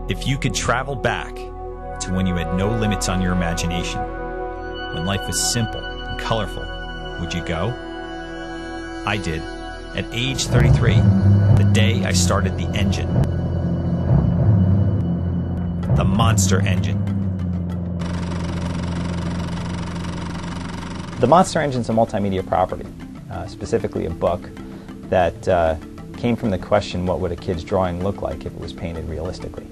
If you could travel back to when you had no limits on your imagination, when life was simple and colorful, would you go? I did. At age 33, the day I started the engine. The Monster Engine. The Monster Engine is a multimedia property, specifically a book that came from the question, what would a kid's drawing look like if it was painted realistically?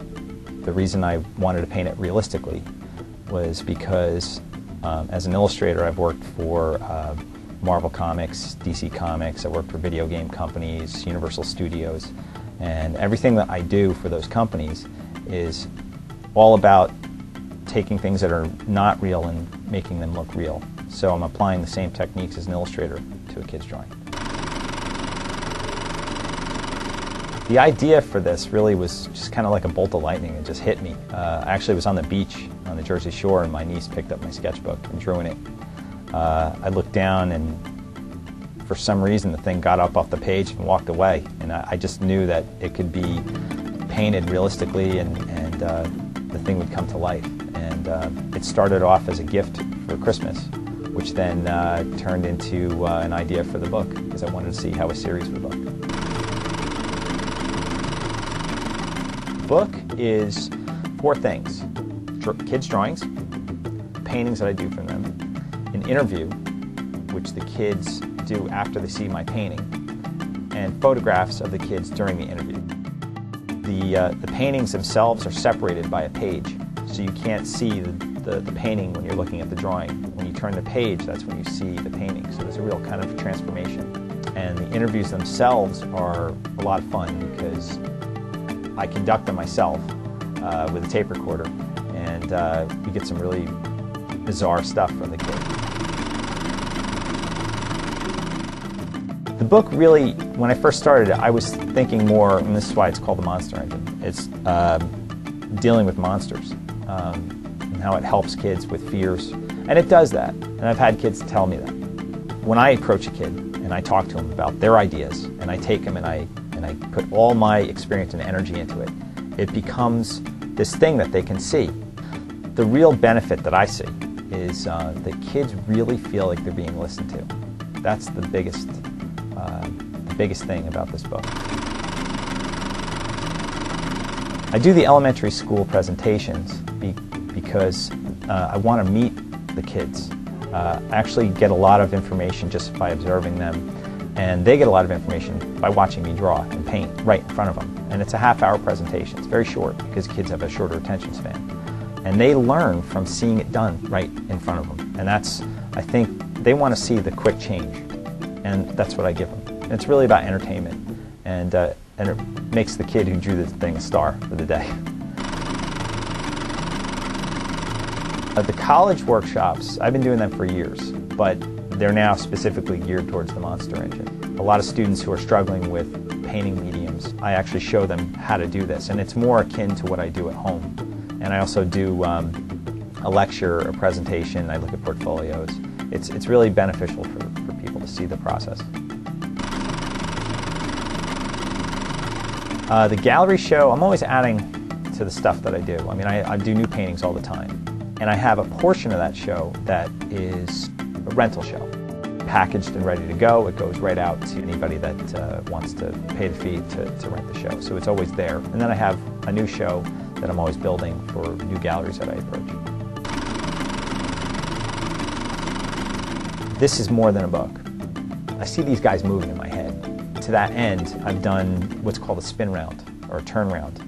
The reason I wanted to paint it realistically was because as an illustrator I've worked for Marvel Comics, DC Comics, I worked for video game companies, Universal Studios, and everything that I do for those companies is all about taking things that are not real and making them look real. So I'm applying the same techniques as an illustrator to a kid's drawing. The idea for this really was just kind of like a bolt of lightning. It just hit me. I actually was on the beach on the Jersey Shore and my niece picked up my sketchbook and drew in it. I looked down and for some reason the thing got up off the page and walked away. And I just knew that it could be painted realistically and the thing would come to life. And it started off as a gift for Christmas, which then turned into an idea for the book because I wanted to see how a series would look. The book is 4 things: kids' drawings, paintings that I do from them, an interview, which the kids do after they see my painting, and photographs of the kids during the interview. The paintings themselves are separated by a page, so you can't see the painting when you're looking at the drawing. When you turn the page, that's when you see the painting, so there's a real kind of transformation. And the interviews themselves are a lot of fun because I conduct them myself with a tape recorder, and we get some really bizarre stuff from the kids. The book really, when I first started it, I was thinking more, and this is why it's called The Monster Engine, it's dealing with monsters and how it helps kids with fears. And it does that, and I've had kids tell me that. When I approach a kid and I talk to them about their ideas, and I take them and I put all my experience and energy into it, it becomes this thing that they can see. The real benefit that I see is that kids really feel like they're being listened to. That's the biggest thing about this book. I do the elementary school presentations because I want to meet the kids. I actually get a lot of information just by observing them, and they get a lot of information by watching me draw and paint right in front of them. And it's a half-hour presentation. It's very short because kids have a shorter attention span. And they learn from seeing it done right in front of them. And that's, I think, they want to see the quick change. And that's what I give them. And it's really about entertainment. And it makes the kid who drew this thing a star for the day. The college workshops, I've been doing them for years, but they're now specifically geared towards the Monster Engine. A lot of students who are struggling with painting mediums, I actually show them how to do this, and it's more akin to what I do at home. And I also do a lecture, a presentation, I look at portfolios. It's really beneficial for people to see the process. The gallery show, I'm always adding to the stuff that I do. I mean, I do new paintings all the time. And I have a portion of that show that is a rental show. Packaged and ready to go, it goes right out to anybody that wants to pay the fee to rent the show. So it's always there. And then I have a new show that I'm always building for new galleries that I approach. This is more than a book. I see these guys moving in my head. To that end, I've done what's called a spin round, or a turn round.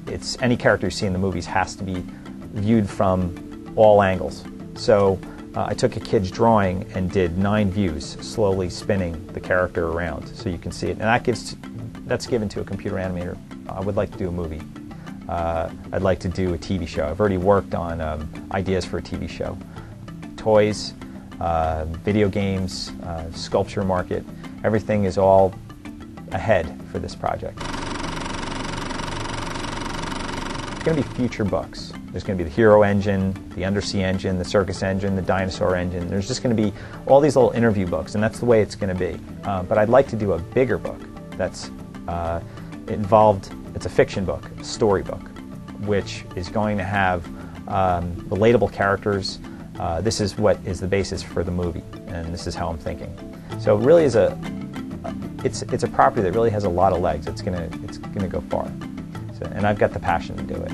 It's any character you see in the movies has to be viewed from all angles. So I took a kid's drawing and did 9 views, slowly spinning the character around so you can see it. And that's given to a computer animator. I would like to do a movie. I'd like to do a TV show. I've already worked on ideas for a TV show. Toys, video games, sculpture market, everything is all ahead for this project. It's going to be future books. There's going to be the Hero Engine, the Undersea Engine, the Circus Engine, the Dinosaur Engine. There's just going to be all these little interview books, and that's the way it's going to be. But I'd like to do a bigger book that's involved It's a fiction book, a storybook, which is going to have relatable characters. This is what is the basis for the movie, and this is how I'm thinking. So it really is it's a property that really has a lot of legs. It's gonna go far. So, and I've got the passion to do it.